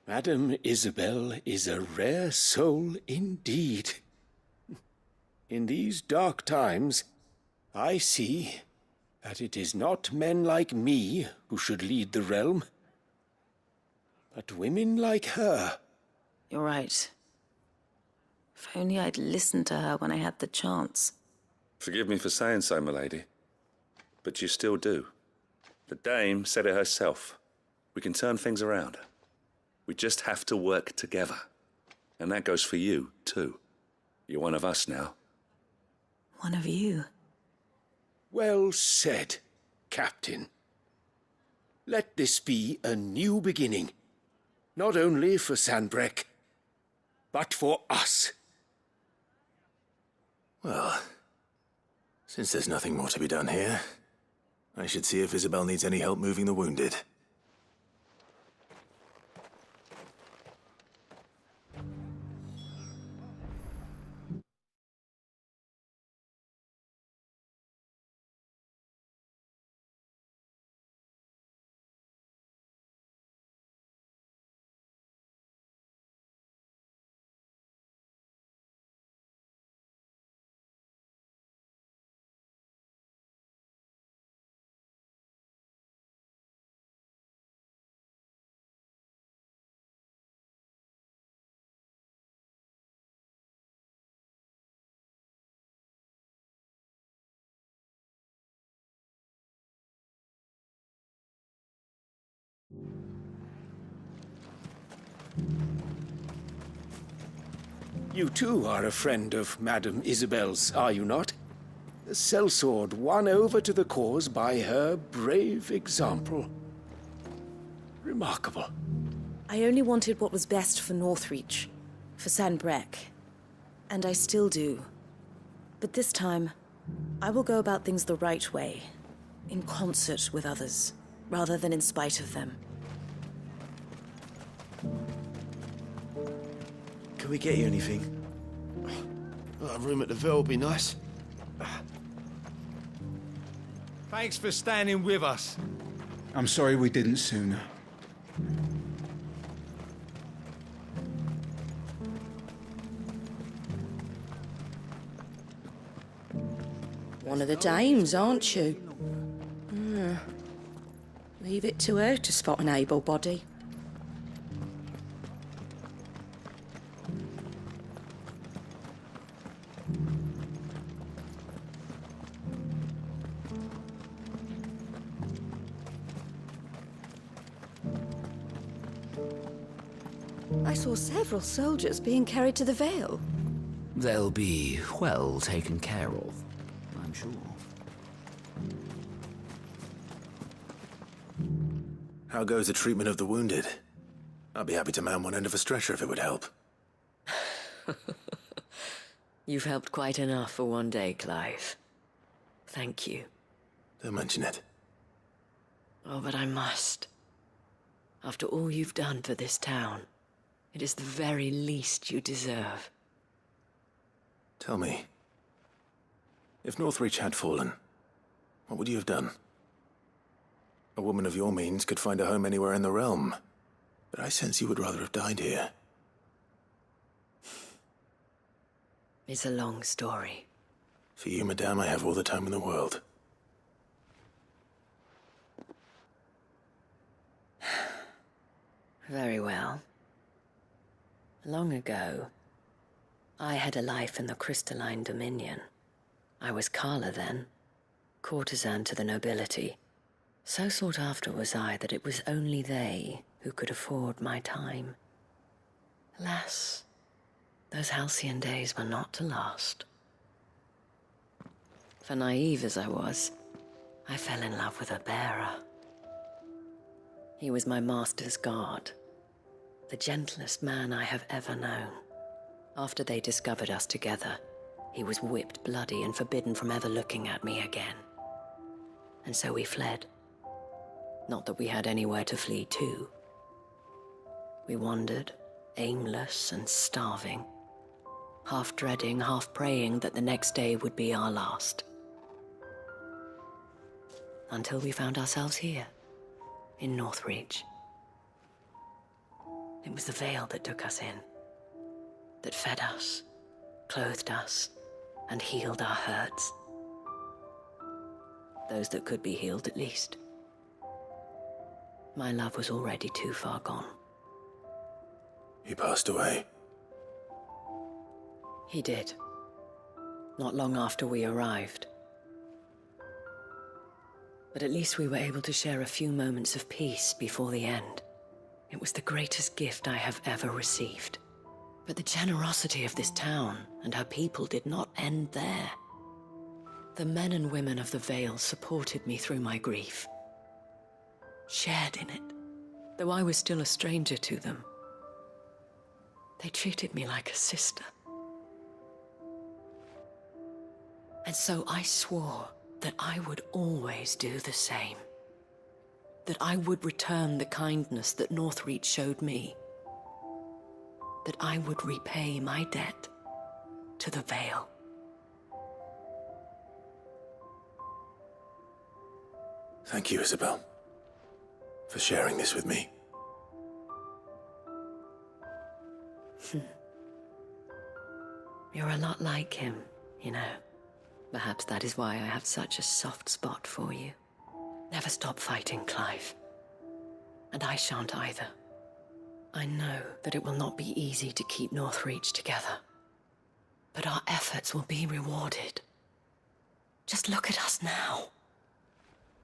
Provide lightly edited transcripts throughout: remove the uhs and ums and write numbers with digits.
Madame Isabel is a rare soul indeed. In these dark times, I see that it is not men like me who should lead the realm, but women like her. You're right. If only I'd listened to her when I had the chance. Forgive me for saying so, milady, but you still do. The dame said it herself. We can turn things around. We just have to work together. And that goes for you, too. You're one of us now. One of you. Well said, Captain. Let this be a new beginning, not only for Sanbreque, but for us. Well, since there's nothing more to be done here, I should see if Isabel needs any help moving the wounded. You too are a friend of Madame Isabel's, are you not? The sellsword won over to the cause by her brave example. Remarkable. I only wanted what was best for Northreach, for Sanbreque. And I still do. But this time, I will go about things the right way, in concert with others, rather than in spite of them. Can we get you anything? A room at the Ville would be nice. Thanks for standing with us. I'm sorry we didn't sooner. One of the dames, aren't you? Leave it to her to spot an able body. I saw several soldiers being carried to the Vale. They'll be well taken care of, I'm sure. How goes the treatment of the wounded? I'd be happy to man one end of a stretcher if it would help. You've helped quite enough for one day, Clive. Thank you. Don't mention it. Oh, but I must. After all you've done for this town, it is the very least you deserve. Tell me, if Northreach had fallen, what would you have done? A woman of your means could find a home anywhere in the realm, but I sense you would rather have died here. It's a long story. For you, madame, I have all the time in the world. Very well. Long ago, I had a life in the Crystalline Dominion. I was Carla then, courtesan to the nobility. So sought after was I that it was only they who could afford my time. Alas, those halcyon days were not to last. For naive as I was, I fell in love with a bearer. He was my master's guard, the gentlest man I have ever known. After they discovered us together, he was whipped bloody and forbidden from ever looking at me again. And so we fled. Not that we had anywhere to flee to. We wandered, aimless and starving, half dreading, half praying that the next day would be our last. Until we found ourselves here, in Northreach. It was the veil that took us in, that fed us, clothed us, and healed our hurts. Those that could be healed, at least. My love was already too far gone. He passed away. He did. Not long after we arrived. But at least we were able to share a few moments of peace before the end. It was the greatest gift I have ever received. But the generosity of this town and her people did not end there. The men and women of the Vale supported me through my grief. Shared in it, though I was still a stranger to them. They treated me like a sister. And so I swore that I would always do the same. That I would return the kindness that Northreach showed me. That I would repay my debt to the Vale. Thank you, Isabel, for sharing this with me. You're a lot like him, you know. Perhaps that is why I have such a soft spot for you. Never stop fighting, Clive. And I shan't either. I know that it will not be easy to keep Northreach together. But our efforts will be rewarded. Just look at us now.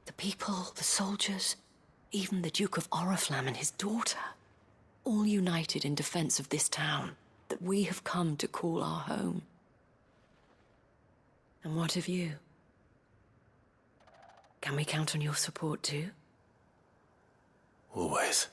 The people, the soldiers, even the Duke of Oriflamme and his daughter, all united in defense of this town that we have come to call our home. And what of you? Can we count on your support too? Always.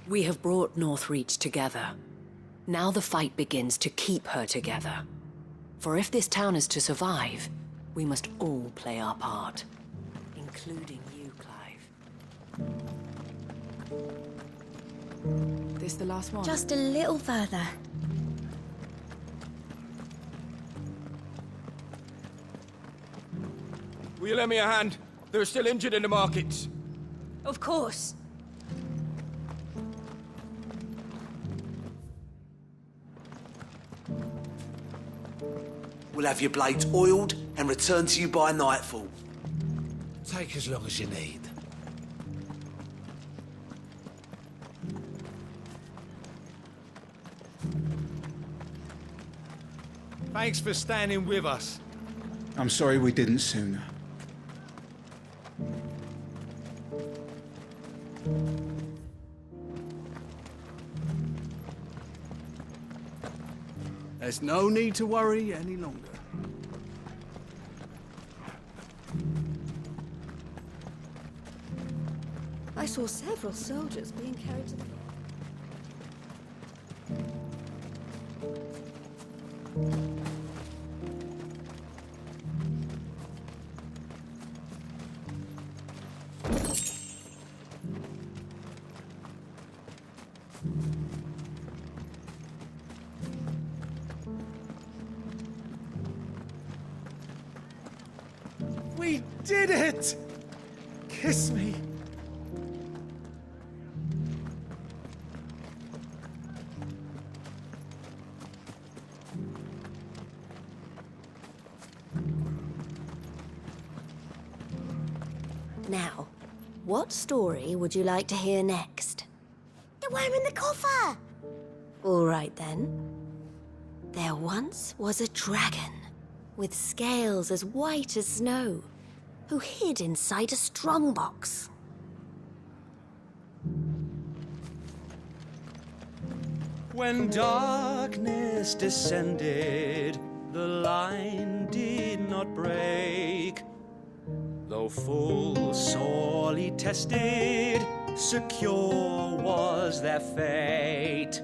We have brought Northreach together. Now the fight begins to keep her together. For if this town is to survive, we must all play our part. Including you, Clive. This the last one? Just a little further. Will you lend me a hand? They're still injured in the markets. Of course. We'll have your blades oiled and return to you by nightfall. Take as long as you need. Thanks for standing with us. I'm sorry we didn't sooner. There's no need to worry any longer. I saw several soldiers being carried to the... We did it! Kiss me. Now, what story would you like to hear next? The worm in the coffer! All right then. There once was a dragon with scales as white as snow who hid inside a strongbox. When darkness descended, the line did not break. Though full sorely tested, secure was their fate.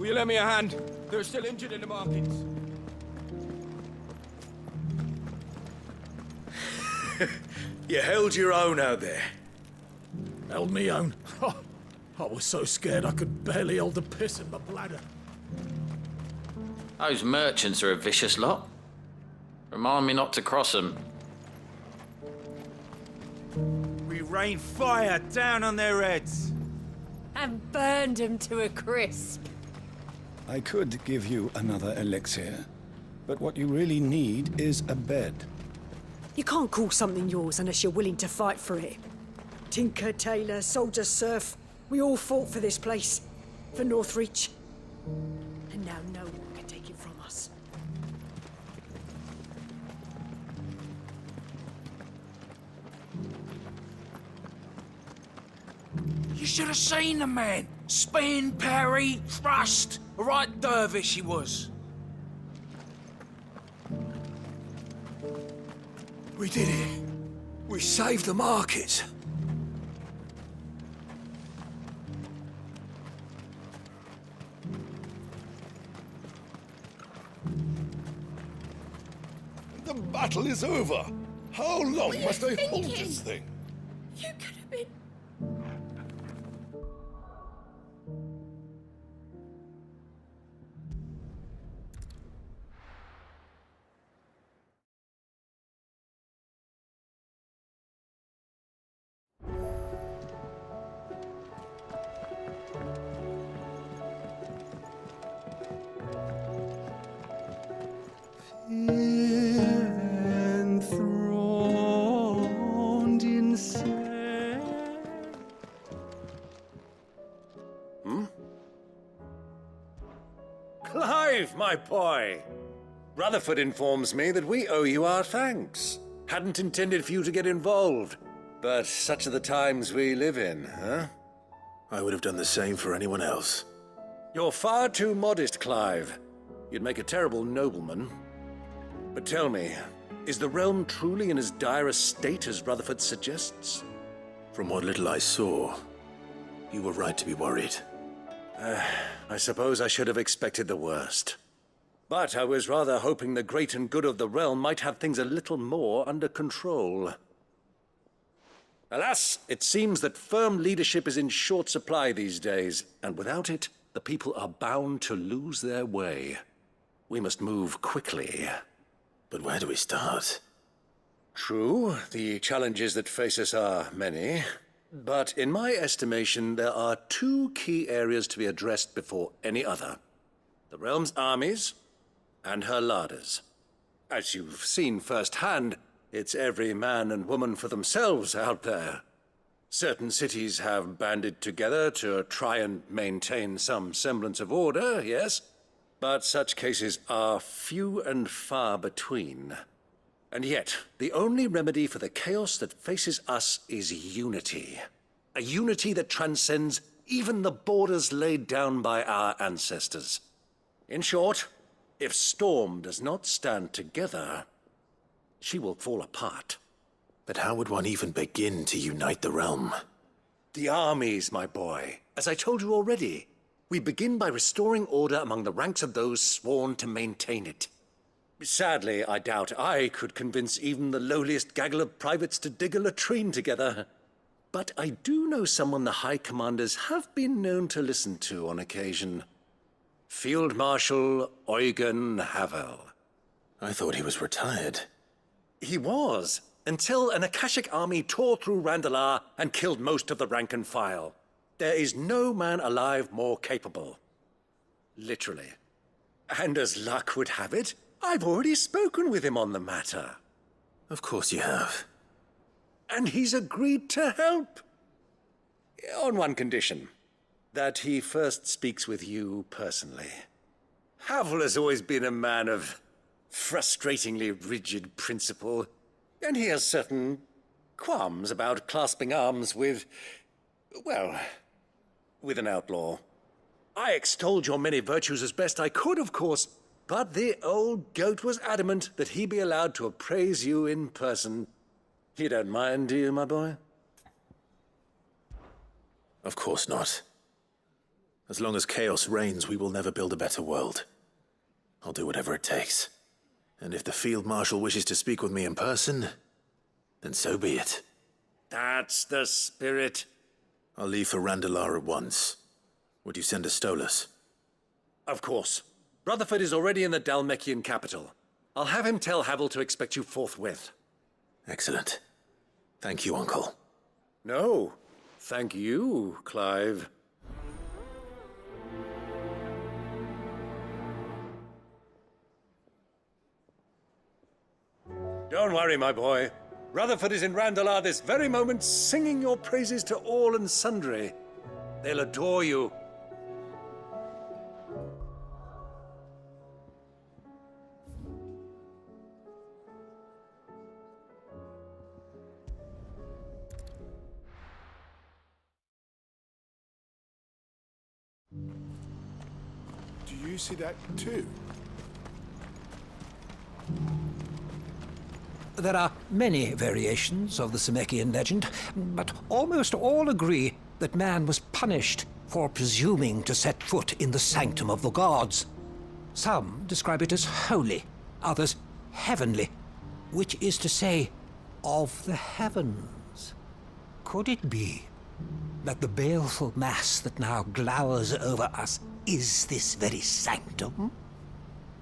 Will you lend me a hand? There are still injured in the markets. You held your own out there. Held me own? I was so scared I could barely hold the piss in my bladder. Those merchants are a vicious lot. Remind me not to cross them. We rained fire down on their heads. And burned them to a crisp. I could give you another elixir, but what you really need is a bed. You can't call something yours unless you're willing to fight for it. Tinker, tailor, soldier, serf, we all fought for this place, for Northreach. And now no one can take it from us. You should have seen the man. Spin, parry, thrust. A right dervish he was. We did it. We saved the markets. The battle is over. How long must I hold this thing? You could have been... Enthroned in Clive, my boy! Rutherford informs me that we owe you our thanks. Hadn't intended for you to get involved, but such are the times we live in, huh? I would have done the same for anyone else. You're far too modest, Clive. You'd make a terrible nobleman. But tell me, is the realm truly in as dire a state as Rutherford suggests? From what little I saw, you were right to be worried. I suppose I should have expected the worst. But I was rather hoping the great and good of the realm might have things a little more under control. Alas, it seems that firm leadership is in short supply these days, and without it, the people are bound to lose their way. We must move quickly. But where do we start? True, the challenges that face us are many. But in my estimation, there are two key areas to be addressed before any other. The realm's armies and her larders. As you've seen firsthand, it's every man and woman for themselves out there. Certain cities have banded together to try and maintain some semblance of order, yes, but such cases are few and far between. And yet, the only remedy for the chaos that faces us is unity. A unity that transcends even the borders laid down by our ancestors. In short, if Storm does not stand together, she will fall apart. But how would one even begin to unite the realm? The armies, my boy. As I told you already, we begin by restoring order among the ranks of those sworn to maintain it. Sadly, I doubt I could convince even the lowliest gaggle of privates to dig a latrine together. But I do know someone the High Commanders have been known to listen to on occasion. Field Marshal Eugen Havel. I thought he was retired. He was, until an Akashic army tore through Randalar and killed most of the rank and file. There is no man alive more capable. Literally. And as luck would have it, I've already spoken with him on the matter. Of course you have. And he's agreed to help. On one condition. That he first speaks with you personally. Havel has always been a man of frustratingly rigid principle, and he has certain qualms about clasping arms with, well, with an outlaw. I extolled your many virtues as best I could, of course, but the old goat was adamant that he be allowed to appraise you in person. You don't mind, do you, my boy? Of course not. As long as chaos reigns, we will never build a better world. I'll do whatever it takes. And if the Field Marshal wishes to speak with me in person, then so be it. That's the spirit. I'll leave for Randalar at once. Would you send a Stolas? Of course. Rutherford is already in the Dalmekian capital. I'll have him tell Havel to expect you forthwith. Excellent. Thank you, Uncle. No, thank you, Clive. Don't worry, my boy. Rutherford is in Randalar this very moment, singing your praises to all and sundry. They'll adore you. Do you see that too? There are many variations of the Semekian legend, but almost all agree that man was punished for presuming to set foot in the sanctum of the gods. Some describe it as holy, others heavenly, which is to say, of the heavens. Could it be that the baleful mass that now glowers over us is this very sanctum?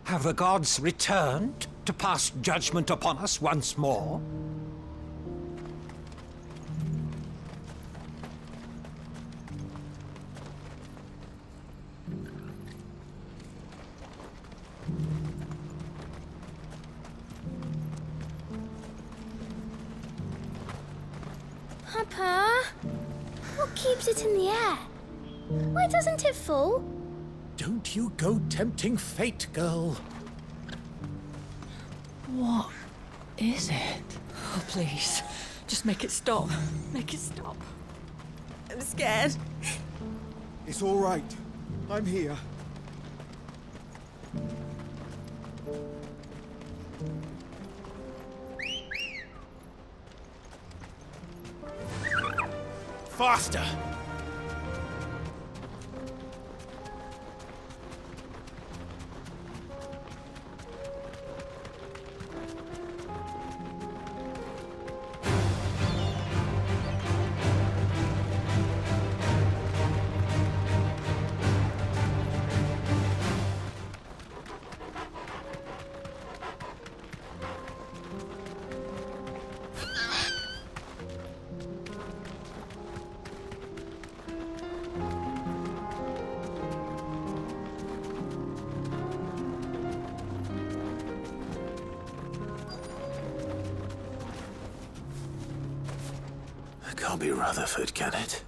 Have the gods returned to pass judgment upon us once more? Papa, what keeps it in the air? Why doesn't it fall? Don't you go tempting fate, girl. What is it? Oh, please. Just make it stop. Make it stop. I'm scared. It's all right. I'm here. Faster! Can't be Rutherford, can it?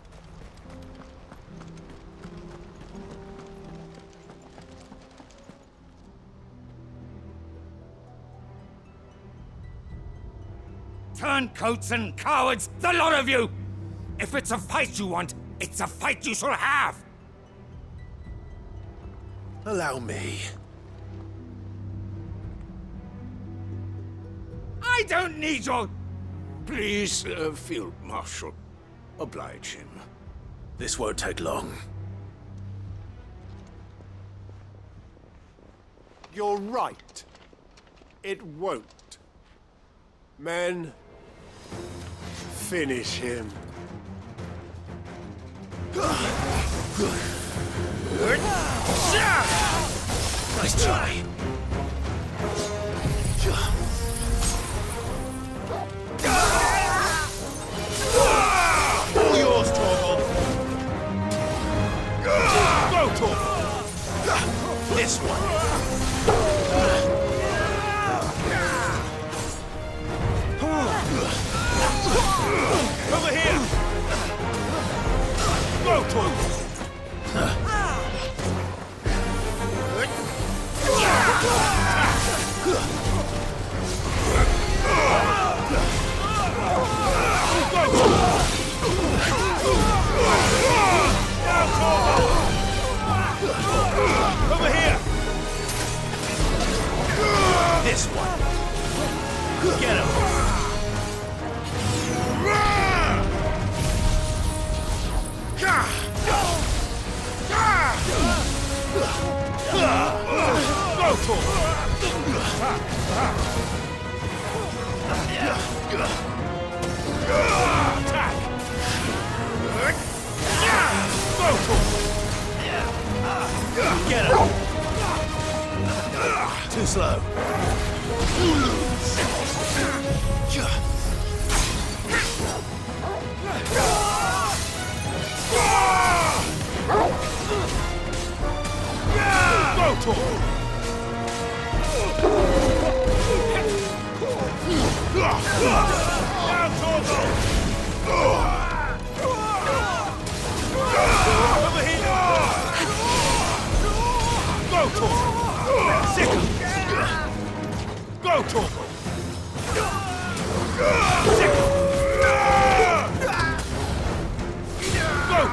Turncoats and cowards, the lot of you! If it's a fight you want, it's a fight you shall have! Allow me. I don't need your... Please, Field Marshal, oblige him. This won't take long. You're right. It won't. Men, finish him. Nice try. All yours, Torvald! Go, Torvald! This one! Over here! Go, Torvald!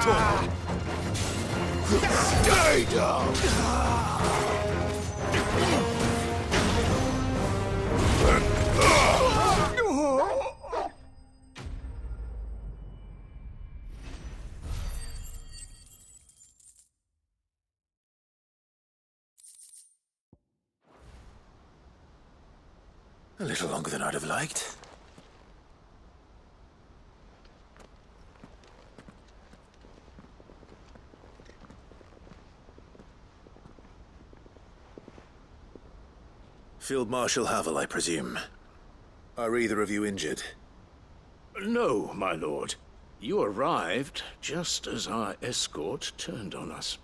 battle! Stay down! A little longer than I'd have liked. Field Marshal Havel, I presume. Are either of you injured? No, my lord. You arrived just as our escort turned on us.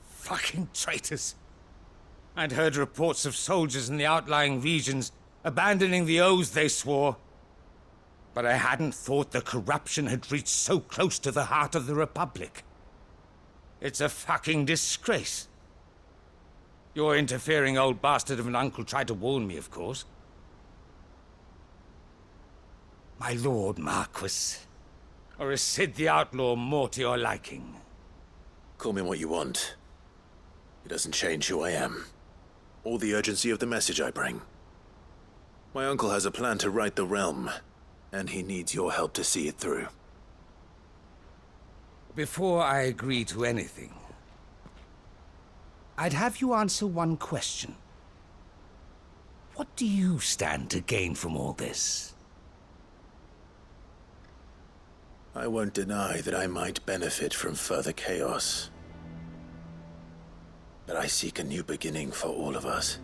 Fucking traitors. I'd heard reports of soldiers in the outlying regions abandoning the oaths they swore. But I hadn't thought the corruption had reached so close to the heart of the Republic. It's a fucking disgrace. Your interfering old bastard of an uncle tried to warn me, of course. My Lord Marquis. Or is Sid the Outlaw more to your liking? Call me what you want. It doesn't change who I am, or the urgency of the message I bring. My uncle has a plan to right the realm, and he needs your help to see it through. Before I agree to anything, I'd have you answer one question. What do you stand to gain from all this? I won't deny that I might benefit from further chaos. But I seek a new beginning for all of us.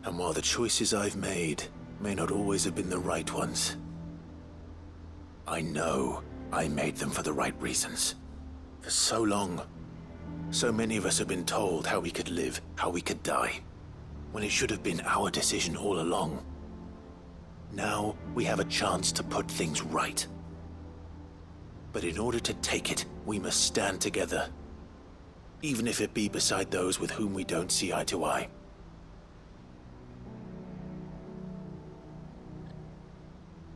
And while the choices I've made may not always have been the right ones, I know I made them for the right reasons. For so long, so many of us have been told how we could live, how we could die, when it should have been our decision all along. Now we have a chance to put things right. But in order to take it, we must stand together. Even if it be beside those with whom we don't see eye to eye.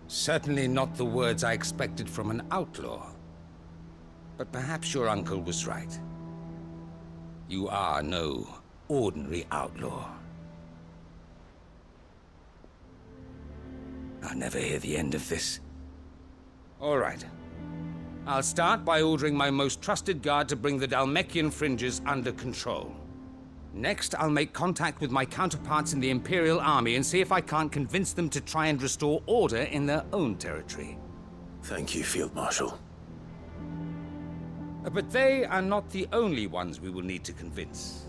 Certainly not the words I expected from an outlaw. But perhaps your uncle was right. You are no ordinary outlaw. I'll never hear the end of this. All right. I'll start by ordering my most trusted guard to bring the Dhalmekian fringes under control. Next, I'll make contact with my counterparts in the Imperial Army and see if I can't convince them to try and restore order in their own territory. Thank you, Field Marshal. But they are not the only ones we will need to convince.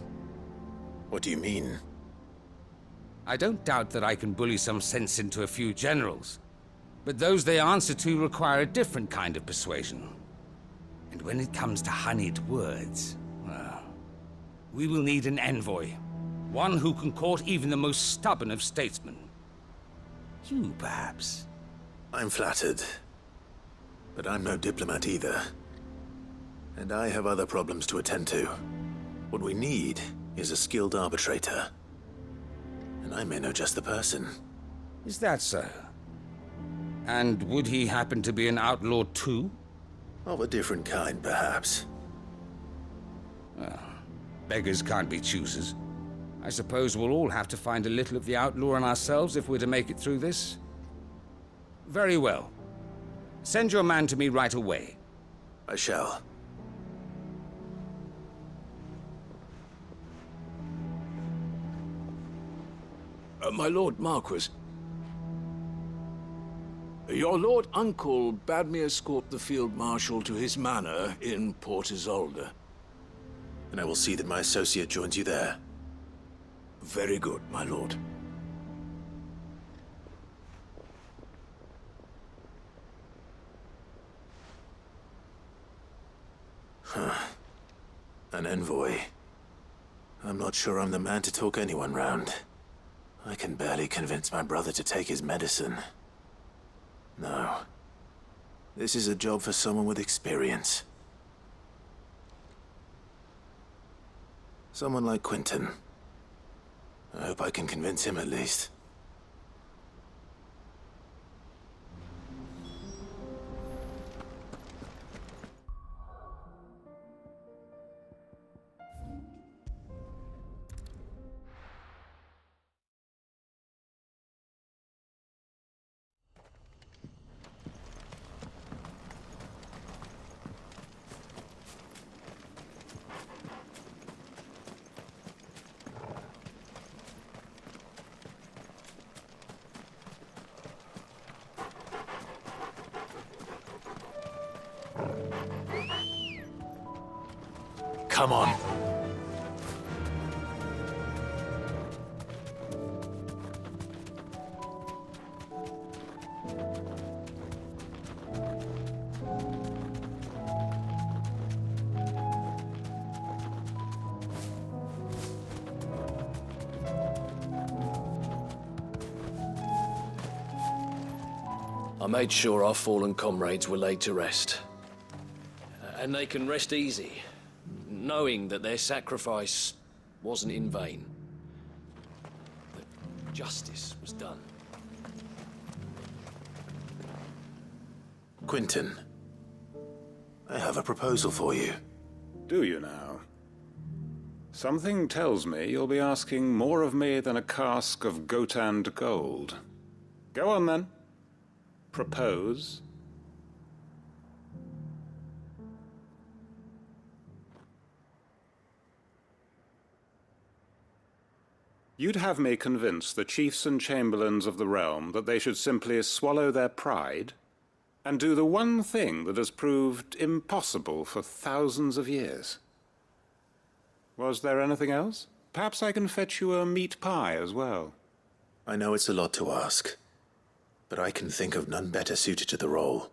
What do you mean? I don't doubt that I can bully some sense into a few generals. But those they answer to require a different kind of persuasion. And when it comes to honeyed words, well, we will need an envoy. One who can court even the most stubborn of statesmen. You, perhaps? I'm flattered. But I'm no diplomat either. And I have other problems to attend to. What we need is a skilled arbitrator. And I may know just the person. Is that so? And would he happen to be an outlaw too? Of a different kind, perhaps. Well, beggars can't be choosers. I suppose we'll all have to find a little of the outlaw in ourselves if we're to make it through this. Very well. Send your man to me right away. I shall. My Lord Marquis. Your Lord Uncle bade me escort the Field Marshal to his manor in Port Isolde. And I will see that my associate joins you there. Very good, my lord. Huh. An envoy. I'm not sure I'm the man to talk anyone round. I can barely convince my brother to take his medicine. No. This is a job for someone with experience. Someone like Quentin. I hope I can convince him at least. come on. I made sure our fallen comrades were laid to rest. And they can rest easy, knowing that their sacrifice wasn't in vain. That justice was done. Quentin, I have a proposal for you. Do you now? Something tells me you'll be asking more of me than a cask of Gotand gold. Go on then. Propose. You'd have me convince the chiefs and chamberlains of the realm that they should simply swallow their pride and do the one thing that has proved impossible for thousands of years. Was there anything else? Perhaps I can fetch you a meat pie as well. I know it's a lot to ask, but I can think of none better suited to the role.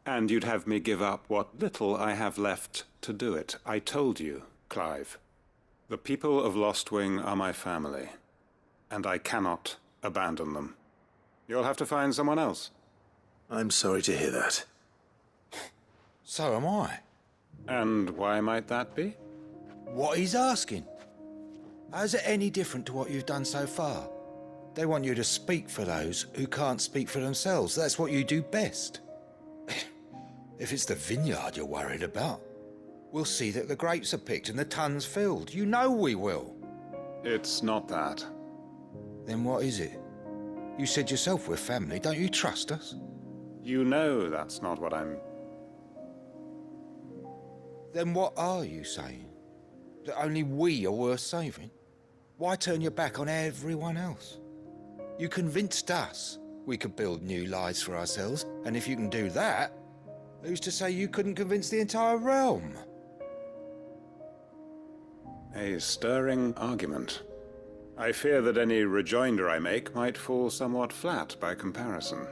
And you'd have me give up what little I have left to do it. I told you, Clive. The people of Lostwing are my family, and I cannot abandon them. You'll have to find someone else. I'm sorry to hear that. So am I. And why might that be? What he's asking. How's it any different to what you've done so far? They want you to speak for those who can't speak for themselves. That's what you do best. If it's the vineyard you're worried about, we'll see that the grapes are picked and the tons filled. You know we will. It's not that. Then what is it? You said yourself we're family. Don't you trust us? You know that's not what I'm... Then what are you saying? That only we are worth saving? Why turn your back on everyone else? You convinced us we could build new lives for ourselves, and if you can do that, who's to say you couldn't convince the entire realm? A stirring argument. I fear that any rejoinder I make might fall somewhat flat by comparison.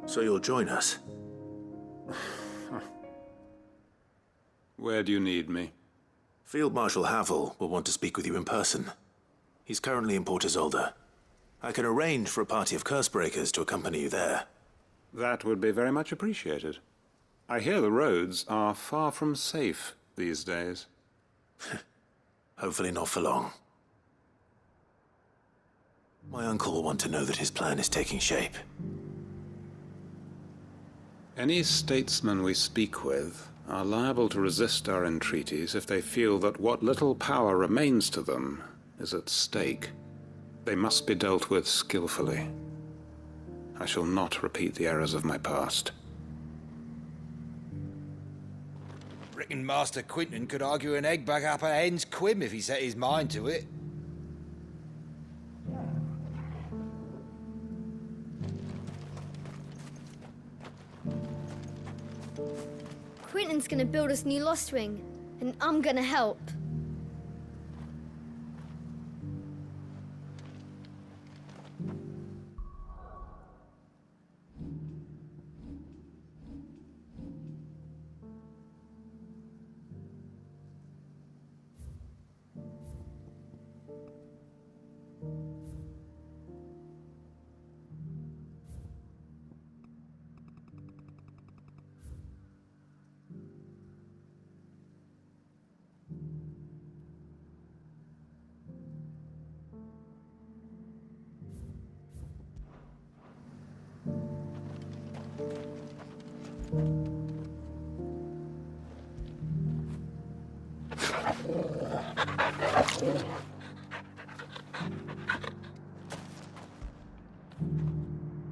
So you'll join us? Where do you need me? Field Marshal Havel will want to speak with you in person. He's currently in Port Isolde. I can arrange for a party of Cursebreakers to accompany you there. That would be very much appreciated. I hear the roads are far from safe these days. Hopefully not for long. My uncle will want to know that his plan is taking shape. Any statesmen we speak with are liable to resist our entreaties if they feel that what little power remains to them is at stake. They must be dealt with skillfully. I shall not repeat the errors of my past. Reckon Master Quentin could argue an egg back up a hen's quim if he set his mind to it. Quentin's gonna build us new Lostwing, and I'm gonna help.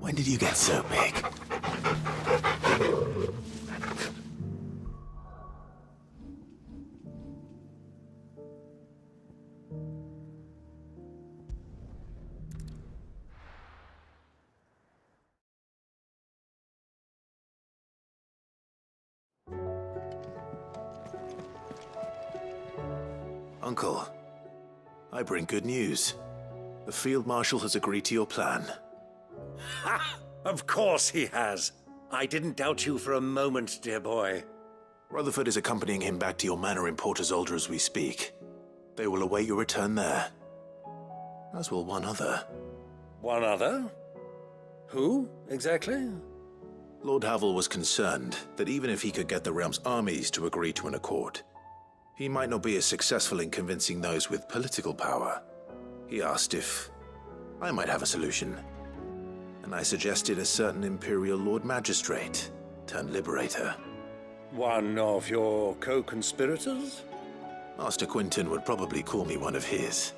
When did you get so big? Uncle, I bring good news. The Field Marshal has agreed to your plan. Ha! Of course he has. I didn't doubt you for a moment, dear boy. Rutherford is accompanying him back to your manor in Port Isolde as we speak. They will await your return there. As will one other. One other? Who, exactly? Lord Havel was concerned that even if he could get the realm's armies to agree to an accord, he might not be as successful in convincing those with political power. He asked if I might have a solution, and I suggested a certain Imperial Lord Magistrate turned Liberator. One of your co-conspirators? Master Quinton would probably call me one of his,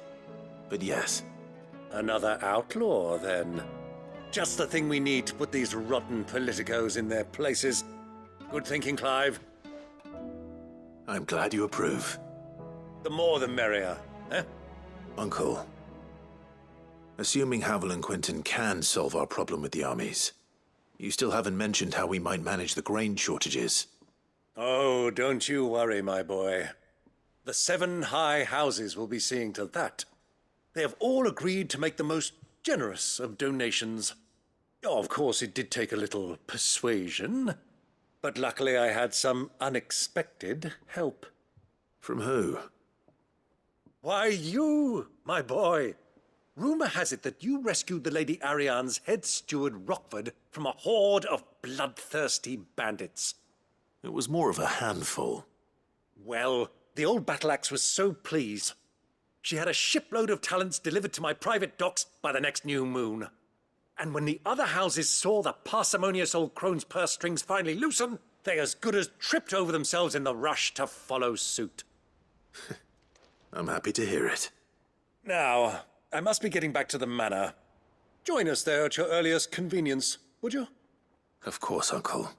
but yes. Another outlaw, then. Just the thing we need to put these rotten politicos in their places. Good thinking, Clive. I'm glad you approve. The more the merrier, eh? Uncle, assuming Havel and Quinton can solve our problem with the armies, you still haven't mentioned how we might manage the grain shortages. Oh, don't you worry, my boy. The 7 high houses will be seeing to that. They have all agreed to make the most generous of donations. Oh, of course, it did take a little persuasion, but luckily I had some unexpected help. From who? Why, you, my boy. Rumor has it that you rescued the Lady Ariane's head steward Rockford from a horde of bloodthirsty bandits. It was more of a handful. Well, the old battle axe was so pleased. She had a shipload of talents delivered to my private docks by the next new moon. And when the other houses saw the parsimonious old crone's purse strings finally loosen, they as good as tripped over themselves in the rush to follow suit. I'm happy to hear it. Now, I must be getting back to the manor. Join us there at your earliest convenience, would you? Of course, Uncle.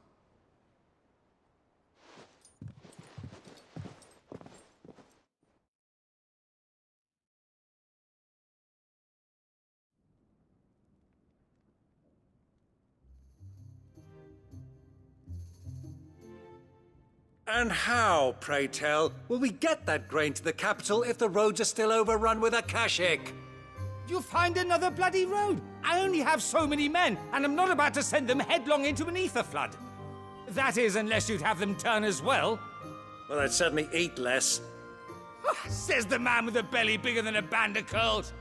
And how, pray tell, will we get that grain to the capital if the roads are still overrun with Akashic? You'll find another bloody road. I only have so many men, and I'm not about to send them headlong into an ether flood. That is, unless you'd have them turn as well. Well, I'd certainly eat less. Says the man with a belly bigger than a band of curls.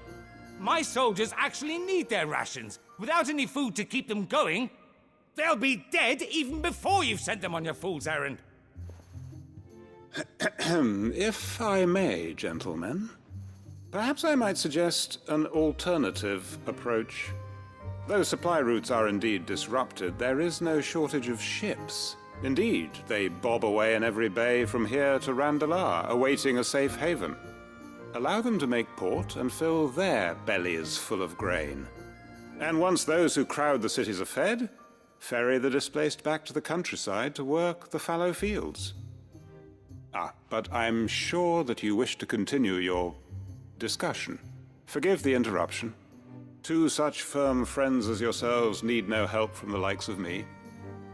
My soldiers actually need their rations. Without any food to keep them going, they'll be dead even before you've sent them on your fool's errand. If I may, gentlemen, perhaps I might suggest an alternative approach. Though supply routes are indeed disrupted, there is no shortage of ships. Indeed, they bob away in every bay from here to Randalar, awaiting a safe haven. Allow them to make port and fill their bellies full of grain. And once those who crowd the cities are fed, ferry the displaced back to the countryside to work the fallow fields. But I'm sure that you wish to continue your discussion. Forgive the interruption. 2 such firm friends as yourselves need no help from the likes of me.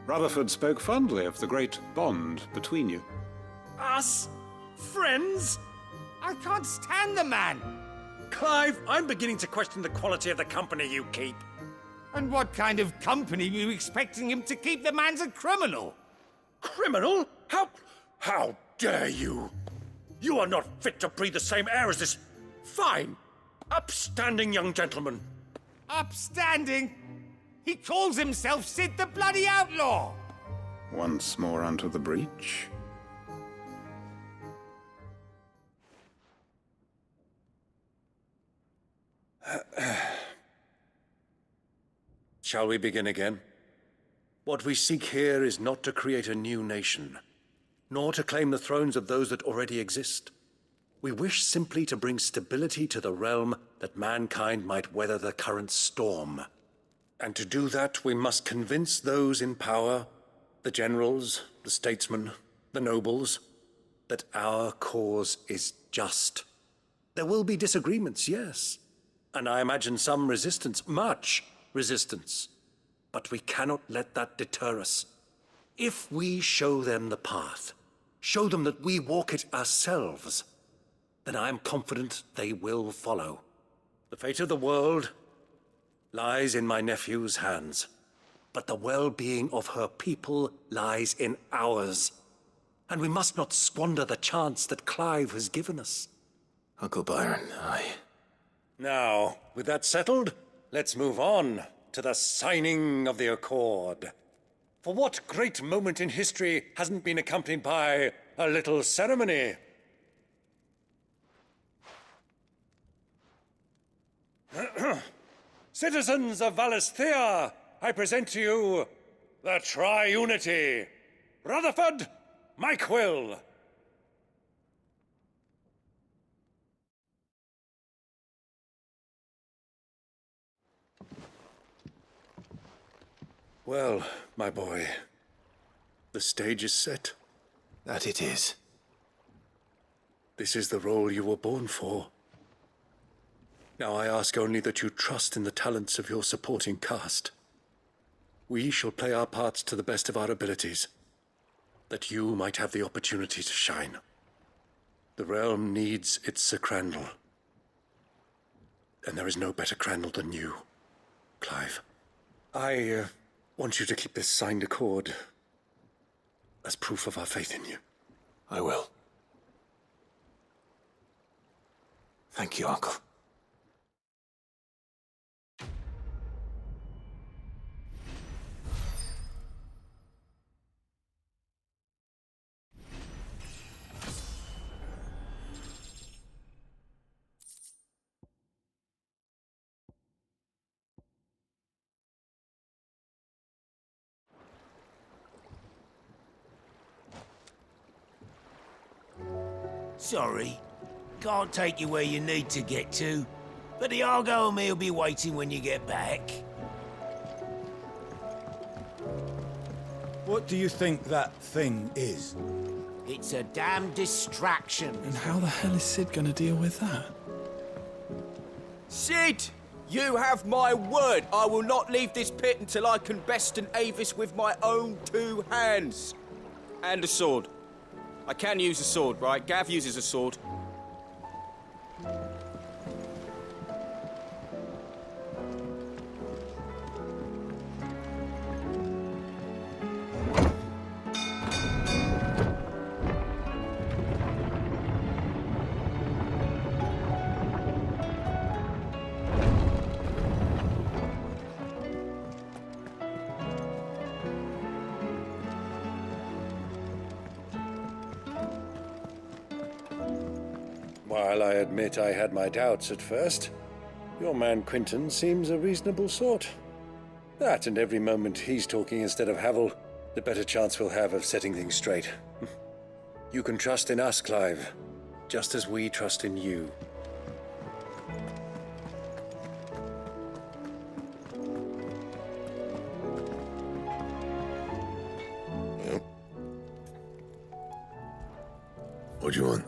Rutherford spoke fondly of the great bond between you. Us? Friends? I can't stand the man! Clive, I'm beginning to question the quality of the company you keep. And what kind of company were you expecting him to keep? The man's a criminal! Criminal? How dare you? You are not fit to breathe the same air as this fine, upstanding young gentleman. Upstanding? He calls himself Sid the Bloody Outlaw! Once more onto the breach. Shall we begin again? What we seek here is not to create a new nation, nor to claim the thrones of those that already exist. We wish simply to bring stability to the realm that mankind might weather the current storm. And to do that, we must convince those in power, the generals, the statesmen, the nobles, that our cause is just. There will be disagreements, yes, and I imagine some resistance, much resistance. But we cannot let that deter us. If we show them the path, show them that we walk it ourselves, then I am confident they will follow. The fate of the world lies in my nephew's hands, but the well-being of her people lies in ours. And we must not squander the chance that Clive has given us. Uncle Byron, Now, with that settled, let's move on to the signing of the Accord. For what great moment in history hasn't been accompanied by a little ceremony? Citizens of Valisthea, I present to you the Triunity. Rutherford, Mike Will. Well, my boy, the stage is set. That it is. This is the role you were born for. Now I ask only that you trust in the talents of your supporting cast. We shall play our parts to the best of our abilities, that you might have the opportunity to shine. The realm needs its Sir Crandall, and there is no better Crandall than you, Clive. I want you to keep this signed accord as proof of our faith in you. I will. Thank you, Uncle. Sorry, can't take you where you need to get to, but the Argo and me will be waiting when you get back. What do you think that thing is? It's a damn distraction. And how the hell is Sid gonna deal with that? Sid! You have my word! I will not leave this pit until I can beston Avis with my own 2 hands. And a sword. I can use a sword, right? Gav uses a sword. While I admit I had my doubts at first, your man Quinton seems a reasonable sort. That and every moment he's talking instead of Havel, the better chance we'll have of setting things straight. You can trust in us, Clive, just as we trust in you. Yep. What do you want?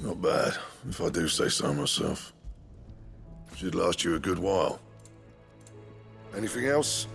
Not bad, if I do say so myself. Should last you a good while. Anything else?